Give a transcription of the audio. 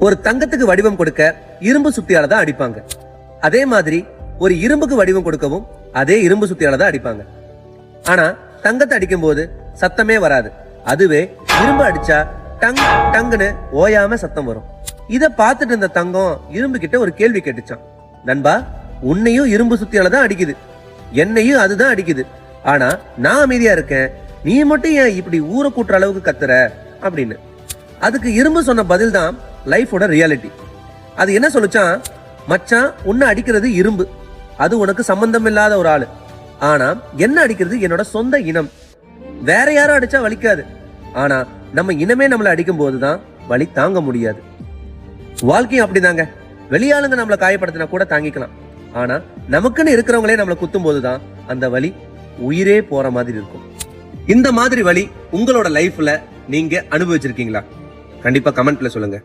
ஒரு தங்கத்துக்கு வடிவம் கொடுக்க இரும்பு சுத்தியால தான் அடிப்பாங்க. அதே மாதிரி ஒரு இரும்புக்கு வடிவம் கொடுக்கவும் அதே இரும்பு சுத்தியால தான் அடிப்பாங்க. ஆனா தங்கத்தை அடிக்கும் போது சத்தமே வராது. அதுவே இரும்பு அடிச்சா டங் டங்குன்னு ஓயாம சத்தம் வரும். இத பார்த்துட்டு இருந்த தங்கம் இரும்பு கிட்ட ஒரு கேள்வி கேட்டுச்சான். நண்பா, உன்னையும் இரும்பு சுத்தியால தான் அடிக்குது, என்னையும் அதுதான் அடிக்குது. ஆனா நான் அமைதியா இருக்கேன், நீ மட்டும் ஏன் இப்படி ஊரை கூட்டுற அளவுக்கு கத்துற அப்படின்னு. அதுக்கு இரும்பு சொன்ன பதில் தான் லைஃபோட ரியாலிட்டி. அது என்ன சொல்லுச்சான், மச்சான் உன்னை அடிக்கிறது இரும்பு, அது உனக்கு சம்பந்தம் இல்லாத ஒரு ஆளு. ஆனா என்ன அடிக்கிறது என்னோட சொந்த இனம். வேற யாரும் அடிச்சா வலிக்காது, ஆனா நம்ம இனமே நம்மளை அடிக்கும் போதுதான் வலி தாங்க முடியாது. வாழ்க்கையும் அப்படிதாங்க. வெளியாளுங்க நம்மளை காயப்படுத்தினா கூட தாங்கிக்கலாம், ஆனா நமக்குன்னு இருக்கிறவங்களே நம்மளை குத்தும் போதுதான் அந்த வலி உயிரே போற மாதிரி இருக்கும். இந்த மாதிரி வலி உங்களோட லைஃப்ல நீங்க அனுபவிச்சிருக்கீங்களா? கண்டிப்பா கமெண்ட்ல சொல்லுங்க.